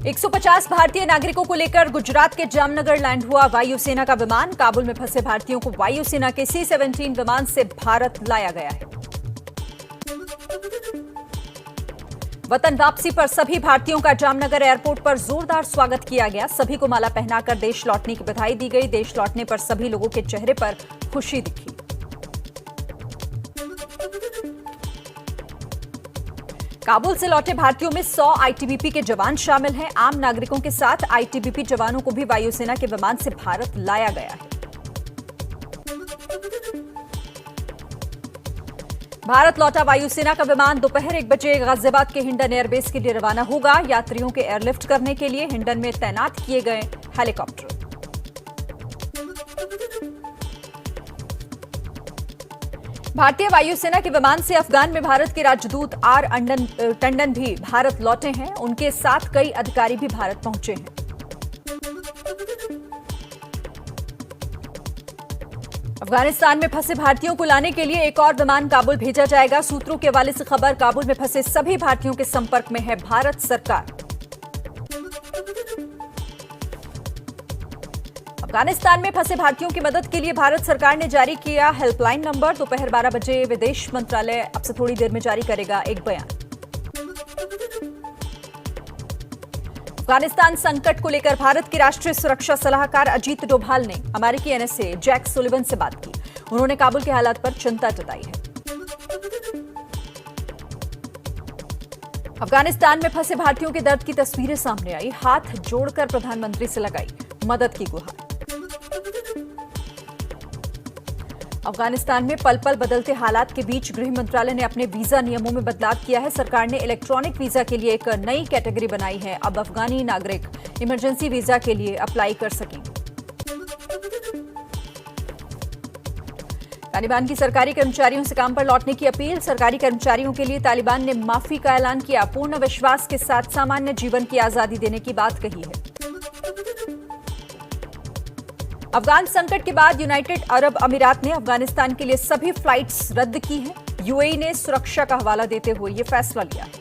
150 भारतीय नागरिकों को लेकर गुजरात के जामनगर लैंड हुआ वायुसेना का विमान। काबुल में फंसे भारतीयों को वायुसेना के C-17 विमान से भारत लाया गया है। वतन वापसी पर सभी भारतीयों का जामनगर एयरपोर्ट पर जोरदार स्वागत किया गया। सभी को माला पहनाकर देश लौटने की बधाई दी गई। देश लौटने पर सभी लोगों के चेहरे पर खुशी दिखी। काबुल से लौटे भारतीयों में 100 आईटीबीपी के जवान शामिल हैं। आम नागरिकों के साथ आईटीबीपी जवानों को भी वायुसेना के विमान से भारत लाया गया है। भारत लौटा वायुसेना का विमान दोपहर 1 बजे गाजियाबाद के हिंडन एयरबेस के लिए रवाना होगा। यात्रियों के एयरलिफ्ट करने के लिए हिंडन में तैनात किए गए हेलीकॉप्टर। भारतीय वायुसेना के विमान से अफगान में भारत के राजदूत आर टंडन भी भारत लौटे हैं। उनके साथ कई अधिकारी भी भारत पहुंचे हैं। अफगानिस्तान में फंसे भारतीयों को लाने के लिए एक और विमान काबुल भेजा जाएगा। सूत्रों के हवाले से खबर, काबुल में फंसे सभी भारतीयों के संपर्क में है भारत सरकार। अफगानिस्तान में फंसे भारतीयों की मदद के लिए भारत सरकार ने जारी किया हेल्पलाइन नंबर। दोपहर 12 बजे विदेश मंत्रालय अब से थोड़ी देर में जारी करेगा एक बयान। अफगानिस्तान संकट को लेकर भारत के राष्ट्रीय सुरक्षा सलाहकार अजीत डोभाल ने अमेरिकी एनएसए जैक सुलिवन से बात की। उन्होंने काबुल के हालात पर चिंता जताई है। अफगानिस्तान में फंसे भारतीयों के दर्द की तस्वीरें सामने आई। हाथ जोड़कर प्रधानमंत्री से लगाई मदद की गुहार। अफगानिस्तान में पल पल बदलते हालात के बीच गृह मंत्रालय ने अपने वीजा नियमों में बदलाव किया है। सरकार ने इलेक्ट्रॉनिक वीजा के लिए एक नई कैटेगरी बनाई है। अब अफगानी नागरिक इमरजेंसी वीजा के लिए अप्लाई कर सकेंगे। तालिबान की सरकारी कर्मचारियों से काम पर लौटने की अपील। सरकारी कर्मचारियों के लिए तालिबान ने माफी का ऐलान किया। पूर्ण विश्वास के साथ सामान्य जीवन की आजादी देने की बात कही है। अफगान संकट के बाद यूनाइटेड अरब अमीरात ने अफगानिस्तान के लिए सभी फ्लाइट्स रद्द की हैं। यूएई ने सुरक्षा का हवाला देते हुए यह फैसला लिया है।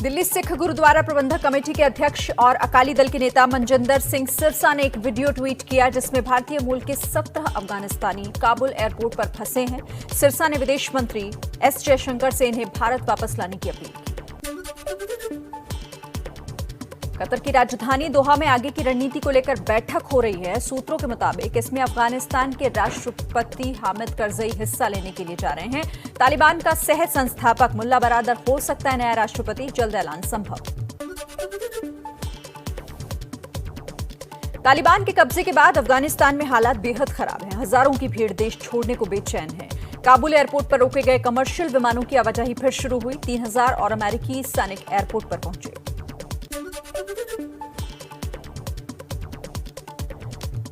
दिल्ली सिख गुरुद्वारा प्रबंधक कमेटी के अध्यक्ष और अकाली दल के नेता मनजिंदर सिंह सिरसा ने एक वीडियो ट्वीट किया जिसमें भारतीय मूल के 17 अफगानिस्तानी काबुल एयरपोर्ट पर फंसे हैं। सिरसा ने विदेश मंत्री एस जयशंकर से इन्हें भारत वापस लाने की अपील की। कतर की राजधानी दोहा में आगे की रणनीति को लेकर बैठक हो रही है। सूत्रों के मुताबिक इसमें अफगानिस्तान के राष्ट्रपति हामिद करजई हिस्सा लेने के लिए जा रहे हैं। तालिबान का सह संस्थापक मुल्ला बरादर हो सकता है नया राष्ट्रपति, जल्द ऐलान संभव। तालिबान के कब्जे के बाद अफगानिस्तान में हालात बेहद खराब हैं। हजारों की भीड़ देश छोड़ने को बेचैन है। काबुल एयरपोर्ट पर रोके गए कमर्शियल विमानों की आवाजाही फिर शुरू हुई। 3000 और अमेरिकी सैनिक एयरपोर्ट पर पहुंचे।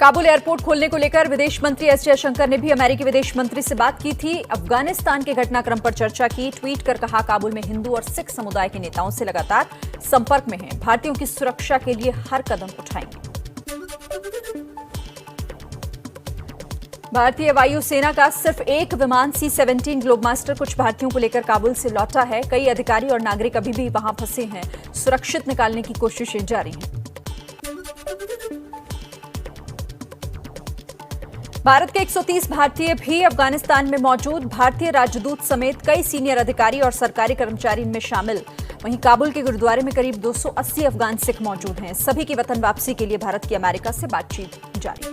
काबुल एयरपोर्ट खोलने को लेकर विदेश मंत्री एस जयशंकर ने भी अमेरिकी विदेश मंत्री से बात की थी। अफगानिस्तान के घटनाक्रम पर चर्चा की। ट्वीट कर कहा, काबुल में हिंदू और सिख समुदाय के नेताओं से लगातार संपर्क में हैं। भारतीयों की सुरक्षा के लिए हर कदम उठाएंगे। भारतीय वायुसेना का सिर्फ एक विमान C-17 ग्लोबमास्टर कुछ भारतीयों को लेकर काबुल से लौटा है। कई अधिकारी और नागरिक अभी भी वहां फंसे हैं। सुरक्षित निकालने की कोशिशें जारी हैं। भारत के 130 भारतीय भी अफगानिस्तान में मौजूद। भारतीय राजदूत समेत कई सीनियर अधिकारी और सरकारी कर्मचारी इनमें शामिल। वहीं काबुल के गुरुद्वारे में करीब 280 अफगान सिख मौजूद हैं। सभी की वतन वापसी के लिए भारत की अमेरिका से बातचीत जारी है।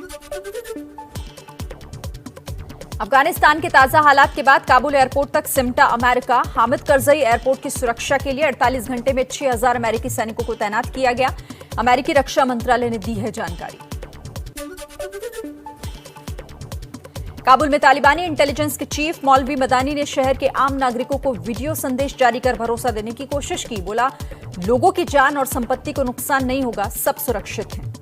अफगानिस्तान के ताजा हालात के बाद काबुल एयरपोर्ट तक सिमटा अमेरिका। हामिद करजई एयरपोर्ट की सुरक्षा के लिए 48 घंटे में 6000 अमेरिकी सैनिकों को तैनात किया गया। अमेरिकी रक्षा मंत्रालय ने दी है जानकारी। काबुल में तालिबानी इंटेलिजेंस के चीफ मौलवी मदानी ने शहर के आम नागरिकों को वीडियो संदेश जारी कर भरोसा देने की कोशिश की। बोला, लोगों की जान और संपत्ति को नुकसान नहीं होगा, सब सुरक्षित हैं।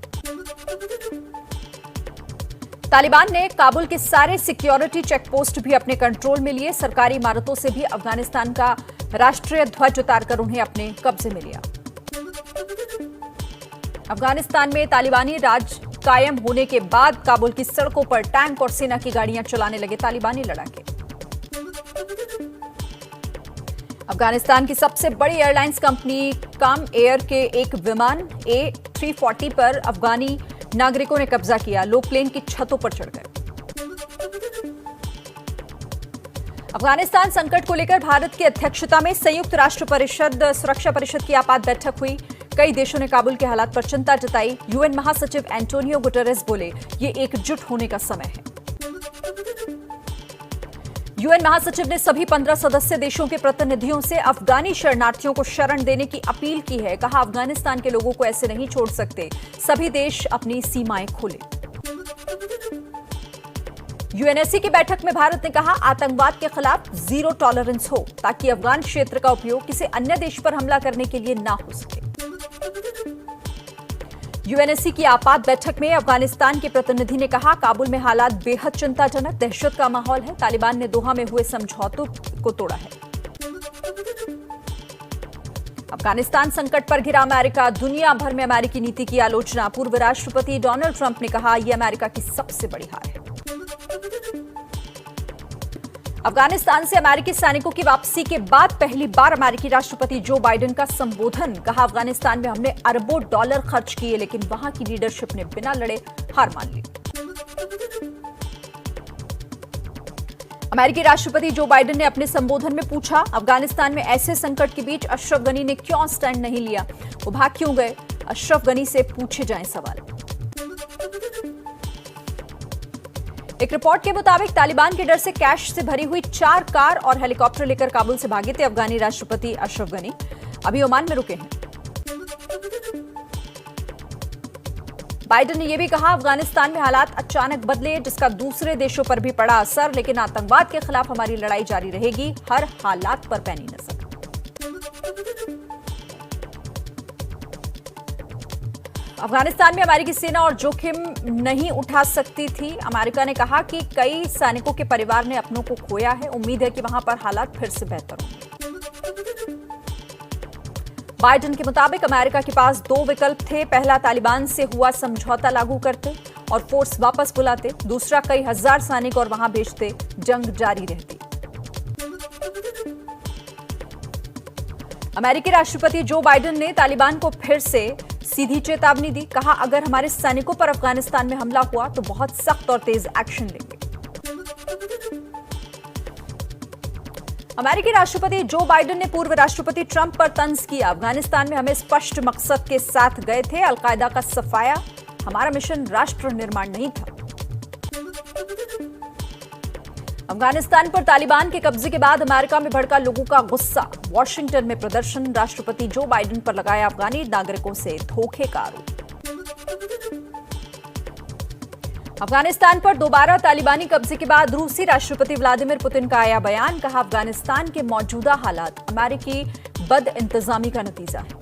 तालिबान ने काबुल के सारे सिक्योरिटी चेकपोस्ट भी अपने कंट्रोल में लिए। सरकारी इमारतों से भी अफगानिस्तान का राष्ट्रीय ध्वज उतारकर उन्हें अपने कब्जे में लिया। अफगानिस्तान में तालिबानी राज कायम होने के बाद काबुल की सड़कों पर टैंक और सेना की गाड़ियां चलाने लगे तालिबानी लड़ाके। अफगानिस्तान की सबसे बड़ी एयरलाइंस कंपनी काम एयर के एक विमान A340 पर अफगानी नागरिकों ने कब्जा किया। लोग प्लेन की छतों पर चढ़ गए। अफगानिस्तान संकट को लेकर भारत की अध्यक्षता में संयुक्त राष्ट्र परिषद सुरक्षा परिषद की आपात बैठक हुई। कई देशों ने काबुल के हालात पर चिंता जताई। यूएन महासचिव एंटोनियो गुटेरेस बोले, ये एकजुट होने का समय है। यूएन महासचिव ने सभी 15 सदस्य देशों के प्रतिनिधियों से अफगानी शरणार्थियों को शरण देने की अपील की है। कहा, अफगानिस्तान के लोगों को ऐसे नहीं छोड़ सकते। सभी देश अपनी सीमाएं खोलें। यूएनएससी की बैठक में भारत ने कहा, आतंकवाद के खिलाफ जीरो टॉलरेंस हो ताकि अफगान क्षेत्र का उपयोग किसी अन्य देश पर हमला करने के लिए ना हो सके। यूएनएससी की आपात बैठक में अफगानिस्तान के प्रतिनिधि ने कहा, काबुल में हालात बेहद चिंताजनक, दहशत का माहौल है। तालिबान ने दोहा में हुए समझौतों को तोड़ा है। अफगानिस्तान संकट पर घिरा अमेरिका, दुनिया भर में अमेरिकी नीति की आलोचना। पूर्व राष्ट्रपति डोनाल्ड ट्रंप ने कहा, यह अमेरिका की सबसे बड़ी हार है। अफगानिस्तान से अमेरिकी सैनिकों की वापसी के बाद पहली बार अमेरिकी राष्ट्रपति जो बाइडेन का संबोधन। कहा, अफगानिस्तान में हमने अरबों डॉलर खर्च किए, लेकिन वहां की लीडरशिप ने बिना लड़े हार मान ली। अमेरिकी राष्ट्रपति जो बाइडेन ने अपने संबोधन में पूछा, अफगानिस्तान में ऐसे संकट के बीच अशरफ गनी ने क्यों स्टैंड नहीं लिया? वो भाग क्यों गए? अशरफ गनी से पूछे जाएं सवाल। एक रिपोर्ट के मुताबिक तालिबान के डर से कैश से भरी हुई 4 कार और हेलीकॉप्टर लेकर काबुल से भागे थे अफगानी राष्ट्रपति अशरफ गनी। अभी ओमान में रुके हैं। बाइडेन ने यह भी कहा, अफगानिस्तान में हालात अचानक बदले, जिसका दूसरे देशों पर भी पड़ा असर, लेकिन आतंकवाद के खिलाफ हमारी लड़ाई जारी रहेगी। हर हालात पर पैनी नजर। अफगानिस्तान में अमेरिकी सेना और जोखिम नहीं उठा सकती थी। अमेरिका ने कहा कि कई सैनिकों के परिवार ने अपनों को खोया है। उम्मीद है कि वहां पर हालात फिर से बेहतर होंगे। बाइडेन के मुताबिक अमेरिका के पास 2 विकल्प थे। पहला, तालिबान से हुआ समझौता लागू करते और फोर्स वापस बुलाते। दूसरा, कई हजार सैनिक और वहां भेजते, जंग जारी रहती। अमेरिकी राष्ट्रपति जो बाइडेन ने तालिबान को फिर से सीधी चेतावनी दी। कहा, अगर हमारे सैनिकों पर अफगानिस्तान में हमला हुआ तो बहुत सख्त और तेज एक्शन लेंगे। अमेरिकी राष्ट्रपति जो बाइडेन ने पूर्व राष्ट्रपति ट्रंप पर तंज किया। अफगानिस्तान में हमें स्पष्ट मकसद के साथ गए थे, अलकायदा का सफाया। हमारा मिशन राष्ट्र निर्माण नहीं था। अफगानिस्तान पर तालिबान के कब्जे के बाद अमेरिका में भड़का लोगों का गुस्सा। वॉशिंगटन में प्रदर्शन। राष्ट्रपति जो बाइडेन पर लगाया अफगानी नागरिकों से धोखे का आरोप। अफगानिस्तान पर दोबारा तालिबानी कब्जे के बाद रूसी राष्ट्रपति व्लादिमीर पुतिन का आया बयान। कहा, अफगानिस्तान के मौजूदा हालात अमेरिकी बदइंतजामी का नतीजा है।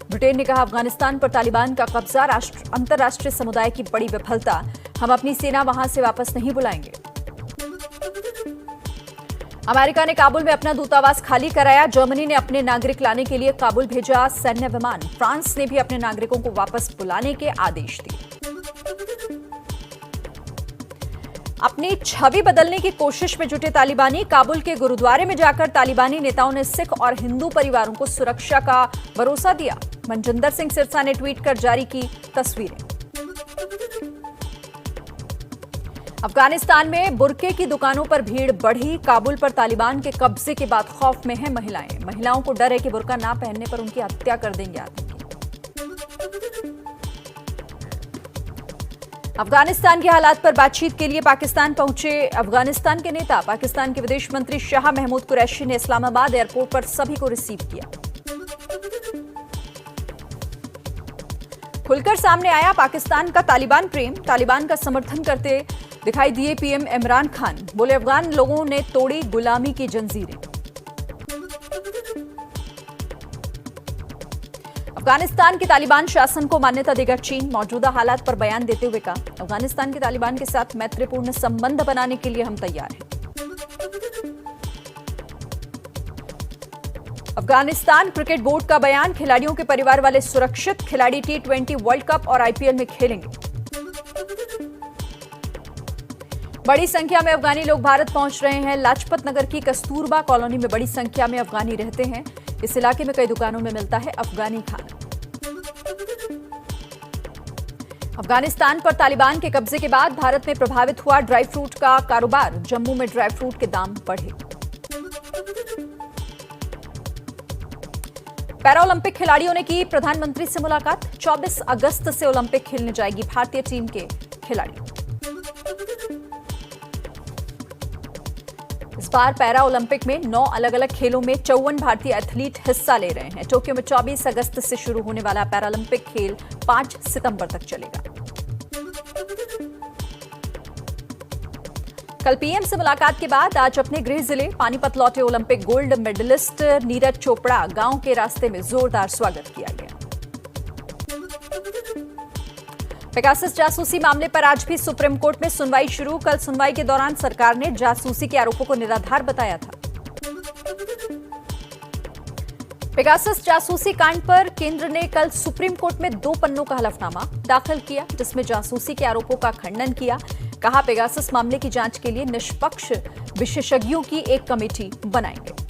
ब्रिटेन ने कहा, अफगानिस्तान पर तालिबान का कब्जा अंतर्राष्ट्रीय समुदाय की बड़ी विफलता। हम अपनी सेना वहां से वापस नहीं बुलाएंगे। अमेरिका ने काबुल में अपना दूतावास खाली कराया। जर्मनी ने अपने नागरिक लाने के लिए काबुल भेजा सैन्य विमान। फ्रांस ने भी अपने नागरिकों को वापस बुलाने के आदेश दिए। अपनी छवि बदलने की कोशिश में जुटे तालिबानी। काबुल के गुरुद्वारे में जाकर तालिबानी नेताओं ने सिख और हिंदू परिवारों को सुरक्षा का भरोसा दिया। मनजिंदर सिंह सिरसा ने ट्वीट कर जारी की तस्वीरें। अफगानिस्तान में बुरके की दुकानों पर भीड़ बढ़ी। काबुल पर तालिबान के कब्जे के बाद खौफ में हैं महिलाएं। महिलाओं को डर है कि बुरका ना पहनने पर उनकी हत्या कर देंगे आतंकी। अफगानिस्तान के हालात पर बातचीत के लिए पाकिस्तान पहुंचे अफगानिस्तान के नेता। पाकिस्तान के विदेश मंत्री शाह महमूद कुरैशी ने इस्लामाबाद एयरपोर्ट पर सभी को रिसीव किया। खुलकर सामने आया पाकिस्तान का तालिबान प्रेम। तालिबान का समर्थन करते दिखाई दिए पीएम इमरान खान। बोले, अफगान लोगों ने तोड़ी गुलामी की जंजीरें। अफगानिस्तान के तालिबान शासन को मान्यता देगा चीन। मौजूदा हालात पर बयान देते हुए कहा, अफगानिस्तान के तालिबान के साथ मैत्रीपूर्ण संबंध बनाने के लिए हम तैयार हैं। अफगानिस्तान क्रिकेट बोर्ड का बयान। खिलाड़ियों के परिवार वाले सुरक्षित। खिलाड़ी T20 वर्ल्ड कप और IPL में खेलेंगे। बड़ी संख्या में अफगानी लोग भारत पहुंच रहे हैं। लाजपत नगर की कस्तूरबा कॉलोनी में बड़ी संख्या में अफगानी रहते हैं। इस इलाके में कई दुकानों में मिलता है अफगानी खाना। अफगानिस्तान पर तालिबान के कब्जे के बाद भारत में प्रभावित हुआ ड्राई फ्रूट का कारोबार। जम्मू में ड्राई फ्रूट के दाम बढ़े। पैरालंपिक खिलाड़ियों ने की प्रधानमंत्री से मुलाकात। 24 अगस्त से ओलंपिक खेलने जाएगी भारतीय टीम के खिलाड़ी। इस बार पैरा ओलंपिक में 9 अलग अलग खेलों में 54 भारतीय एथलीट हिस्सा ले रहे हैं। टोक्यो में 24 अगस्त से शुरू होने वाला पैरालंपिक खेल 5 सितंबर तक चलेगा। कल पीएम से मुलाकात के बाद आज अपने गृह जिले पानीपत लौटे Olympic gold medallist Neeraj Chopra गांव के रास्ते में जोरदार स्वागत किया गया। पेगासस जासूसी मामले पर आज भी सुप्रीम कोर्ट में सुनवाई शुरू। कल सुनवाई के दौरान सरकार ने जासूसी के आरोपों को निराधार बताया था। पेगासस जासूसी कांड पर केंद्र ने कल सुप्रीम कोर्ट में 2 पन्नों का हलफनामा दाखिल किया, जिसमें जासूसी के आरोपों का खंडन किया। कहा, पेगासस मामले की जांच के लिए निष्पक्ष विशेषज्ञों की एक कमेटी बनाएंगे।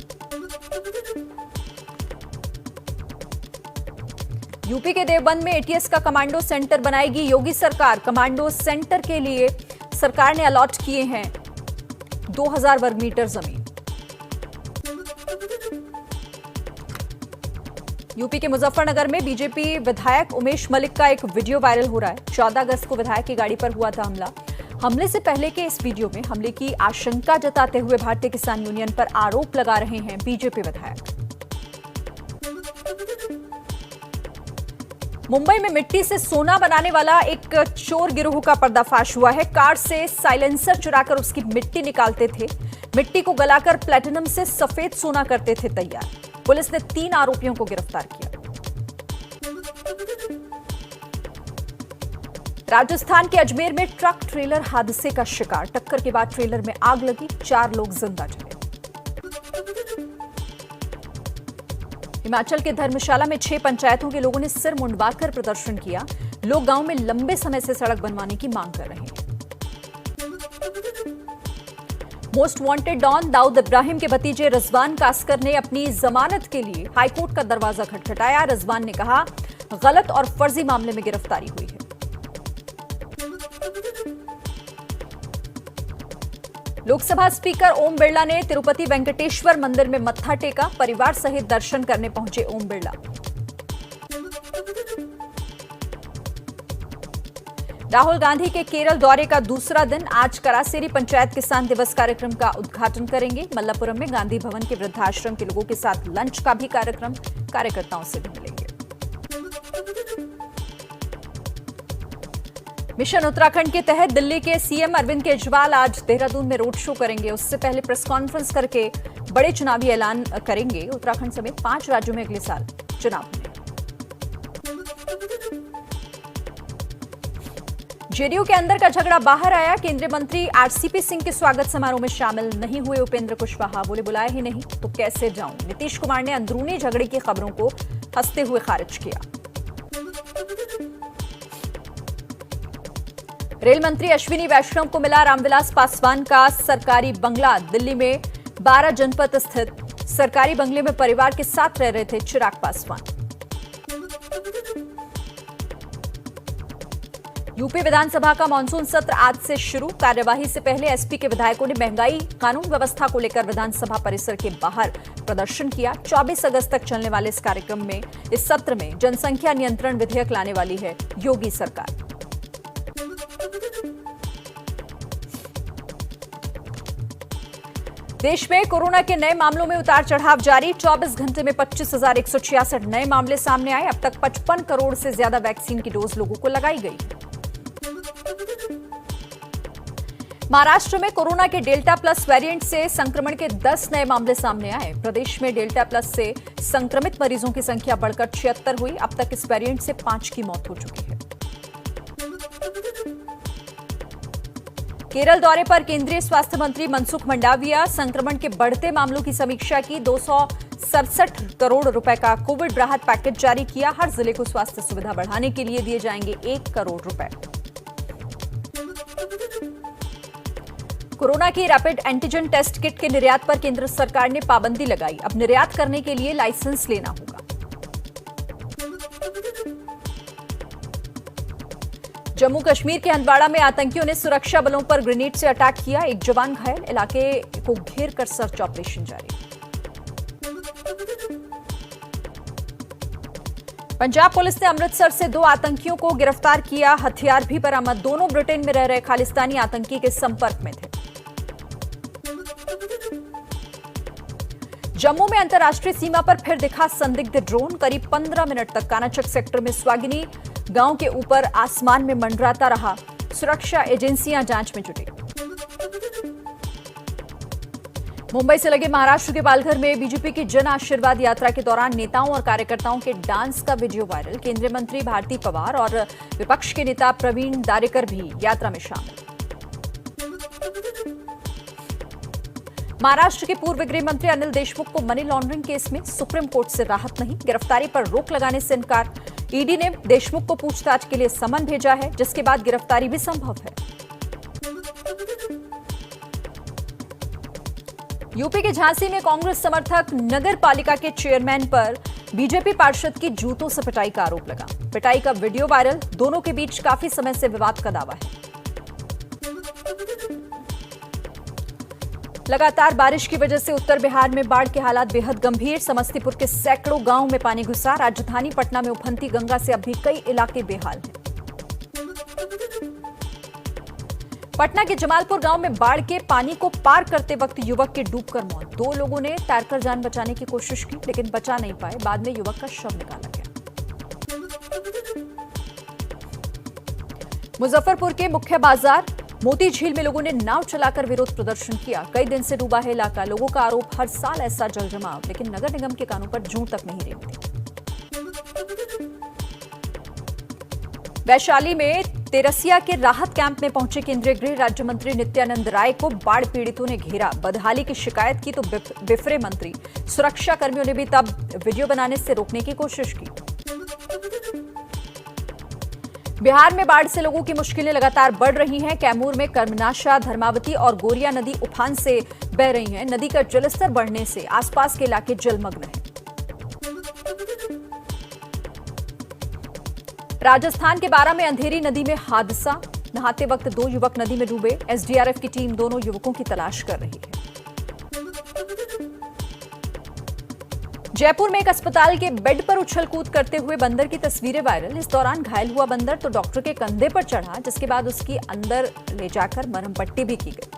यूपी के देवबंद में एटीएस का कमांडो सेंटर बनाएगी योगी सरकार। कमांडो सेंटर के लिए सरकार ने अलॉट किए हैं 2000 वर्ग मीटर जमीन। यूपी के मुजफ्फरनगर में बीजेपी विधायक उमेश मलिक का एक वीडियो वायरल हो रहा है। 14 अगस्त को विधायक की गाड़ी पर हुआ था हमला। हमले से पहले के इस वीडियो में हमले की आशंका जताते हुए भारतीय किसान यूनियन पर आरोप लगा रहे हैं बीजेपी विधायक। मुंबई में मिट्टी से सोना बनाने वाला एक चोर गिरोह का पर्दाफाश हुआ है। कार से साइलेंसर चुराकर उसकी मिट्टी निकालते थे। मिट्टी को गलाकर प्लेटिनम से सफेद सोना करते थे तैयार। पुलिस ने 3 आरोपियों को गिरफ्तार किया। राजस्थान के अजमेर में ट्रक ट्रेलर हादसे का शिकार। टक्कर के बाद ट्रेलर में आग लगी, 4 लोग जिंदा जले। हिमाचल के धर्मशाला में 6 पंचायतों के लोगों ने सिर मुंडवाकर प्रदर्शन किया। लोग गांव में लंबे समय से सड़क बनवाने की मांग कर रहे हैं। Most wanted don Dawood Ibrahim के भतीजे रिजवान कासकर ने अपनी जमानत के लिए हाईकोर्ट का दरवाजा खटखटाया। रिजवान ने कहा, गलत और फर्जी मामले में गिरफ्तारी हुई है। लोकसभा स्पीकर ओम बिरला ने तिरुपति वेंकटेश्वर मंदिर में मत्था टेका। परिवार सहित दर्शन करने पहुंचे ओम बिरला। राहुल गांधी के केरल दौरे का दूसरा दिन। आज करासेरी पंचायत किसान दिवस कार्यक्रम का उद्घाटन करेंगे। मल्लापुरम में गांधी भवन के वृद्धाश्रम के लोगों के साथ लंच का भी कार्यक्रम। कार्यकर्ताओं से भी मिलेंगे। मिशन उत्तराखंड के तहत दिल्ली के सीएम अरविंद केजरीवाल आज देहरादून में रोड शो करेंगे। उससे पहले प्रेस कॉन्फ्रेंस करके बड़े चुनावी ऐलान करेंगे। उत्तराखंड समेत 5 राज्यों में अगले साल चुनाव होंगे। जेडीयू के अंदर का झगड़ा बाहर आया। केंद्रीय मंत्री आरसीपी सिंह के स्वागत समारोह में शामिल नहीं हुए उपेंद्र कुशवाहा। बोले, बुलाया ही नहीं तो कैसे जाऊं। नीतीश कुमार ने अंदरूनी झगड़े की खबरों को हंसते हुए खारिज किया। रेल मंत्री अश्विनी वैष्णव को मिला रामविलास पासवान का सरकारी बंगला। दिल्ली में 12 जनपद स्थित सरकारी बंगले में परिवार के साथ रह रहे थे चिराग पासवान। यूपी विधानसभा का मानसून सत्र आज से शुरू। कार्यवाही से पहले एसपी के विधायकों ने महंगाई कानून व्यवस्था को लेकर विधानसभा परिसर के बाहर प्रदर्शन किया। 24 अगस्त तक चलने वाले इस कार्यक्रम में, इस सत्र में जनसंख्या नियंत्रण विधेयक लाने वाली है योगी सरकार। देश में कोरोना के नए मामलों में उतार चढ़ाव जारी। 24 घंटे में 25,166 नए मामले सामने आए। अब तक 55 करोड़ से ज्यादा वैक्सीन की डोज लोगों को लगाई गई। महाराष्ट्र में कोरोना के डेल्टा प्लस वेरिएंट से संक्रमण के 10 नए मामले सामने आए। प्रदेश में डेल्टा प्लस से संक्रमित मरीजों की संख्या बढ़कर 76 हुई। अब तक इस वेरिएंट से 5 की मौत हो चुकी है। केरल दौरे पर केंद्रीय स्वास्थ्य मंत्री मनसुख मंडाविया संक्रमण के बढ़ते मामलों की समीक्षा की। 267 करोड़ रुपए का कोविड राहत पैकेज जारी किया। हर जिले को स्वास्थ्य सुविधा बढ़ाने के लिए दिए जाएंगे 1 करोड़ रुपए। कोरोना की रैपिड एंटीजन टेस्ट किट के निर्यात पर केंद्र सरकार ने पाबंदी लगाई। अब निर्यात करने के लिए लाइसेंस लेना होगा। जम्मू कश्मीर के हंदवाड़ा में आतंकियों ने सुरक्षा बलों पर ग्रेनेड से अटैक किया। एक जवान घायल, इलाके को घेर कर सर्च ऑपरेशन जारी। पंजाब पुलिस ने अमृतसर से 2 आतंकियों को गिरफ्तार किया। हथियार भी बरामद। दोनों ब्रिटेन में रह रहे खालिस्तानी आतंकी के संपर्क में थे। जम्मू में अंतर्राष्ट्रीय सीमा पर फिर दिखा संदिग्ध ड्रोन। करीब 15 मिनट तक कानाचक सेक्टर में स्वागिनी गांव के ऊपर आसमान में मंडराता रहा। सुरक्षा एजेंसियां जांच में जुटी। मुंबई से लगे महाराष्ट्र के पालघर में बीजेपी की जन आशीर्वाद यात्रा के दौरान नेताओं और कार्यकर्ताओं के डांस का वीडियो वायरल। केंद्रीय मंत्री भारती पवार और विपक्ष के नेता प्रवीण दारेकर भी यात्रा में शामिल। महाराष्ट्र के पूर्व गृह मंत्री अनिल देशमुख को मनी लॉन्ड्रिंग केस में सुप्रीम कोर्ट से राहत नहीं। गिरफ्तारी पर रोक लगाने से इनकार। ईडी ने देशमुख को पूछताछ के लिए समन भेजा है, जिसके बाद गिरफ्तारी भी संभव है। यूपी के झांसी में कांग्रेस समर्थक नगर पालिका के चेयरमैन पर बीजेपी पार्षद की जूतों से पिटाई का आरोप लगा। पिटाई का वीडियो वायरल। दोनों के बीच काफी समय से विवाद का दावा है। लगातार बारिश की वजह से उत्तर बिहार में बाढ़ के हालात बेहद गंभीर। समस्तीपुर के सैकड़ों गांवों में पानी घुसा। राजधानी पटना में उफनती गंगा से अब भी कई इलाके बेहाल हैं। पटना के जमालपुर गांव में बाढ़ के पानी को पार करते वक्त युवक की डूबकर मौत। 2 लोगों ने तैरकर जान बचाने की कोशिश की, लेकिन बचा नहीं पाए। बाद में युवक का शव निकाला गया। मुजफ्फरपुर के मुख्य बाजार मोती झील में लोगों ने नाव चलाकर विरोध प्रदर्शन किया। कई दिन से डूबा है इलाका। लोगों का आरोप, हर साल ऐसा जल जमाव, लेकिन नगर निगम के कानों पर जूं तक नहीं रेंगती। वैशाली में तेरसिया के राहत कैंप में पहुंचे केंद्रीय गृह राज्य मंत्री नित्यानंद राय को बाढ़ पीड़ितों ने घेरा। बदहाली की शिकायत की तो बिफरे मंत्री। सुरक्षा कर्मियों ने भी तब वीडियो बनाने से रोकने की कोशिश की। बिहार में बाढ़ से लोगों की मुश्किलें लगातार बढ़ रही हैं। कैमूर में कर्मनाशा, धर्मावती और गोरिया नदी उफान से बह रही हैं। नदी का जलस्तर बढ़ने से आसपास के इलाके जलमग्न हैं। राजस्थान के बारां में अंधेरी नदी में हादसा। नहाते वक्त 2 युवक नदी में डूबे। एसडीआरएफ की टीम दोनों युवकों की तलाश कर रही है। जयपुर में एक अस्पताल के बेड पर उछल कूद करते हुए बंदर की तस्वीरें वायरल। इस दौरान घायल हुआ बंदर तो डॉक्टर के कंधे पर चढ़ा, जिसके बाद उसकी अंदर ले जाकर मरहम पट्टी भी की गई।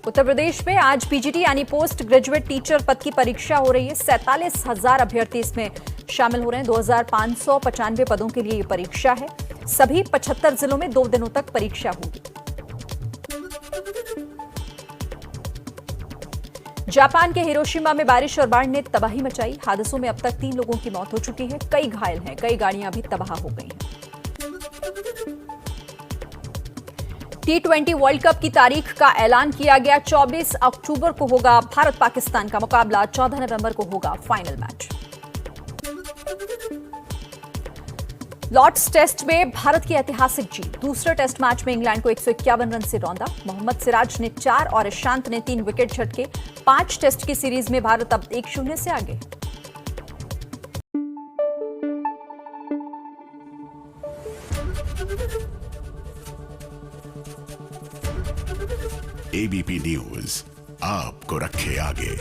उत्तर प्रदेश में आज पीजीटी यानी पोस्ट ग्रेजुएट टीचर पद की परीक्षा हो रही है। 47,000 अभ्यर्थी इसमें शामिल हो रहे हैं। 2,595 पदों के लिए ये परीक्षा है। सभी 75 जिलों में 2 दिनों तक परीक्षा होगी। जापान के हिरोशिमा में बारिश और बाढ़ ने तबाही मचाई। हादसों में अब तक 3 लोगों की मौत हो चुकी है। कई घायल हैं। कई गाड़ियां भी तबाह हो गई हैं। T20 वर्ल्ड कप की तारीख का ऐलान किया गया। 24 अक्टूबर को होगा भारत पाकिस्तान का मुकाबला। 14 नवंबर को होगा फाइनल मैच। लॉर्ड्स टेस्ट में भारत की ऐतिहासिक जीत। दूसरे टेस्ट मैच में इंग्लैंड को 151 रन से रौंदा। मोहम्मद सिराज ने 4 और ईशांत ने 3 विकेट झटके। 5 टेस्ट की सीरीज में भारत अब 1-0 से आगे। एबीपी न्यूज आपको रखे आगे।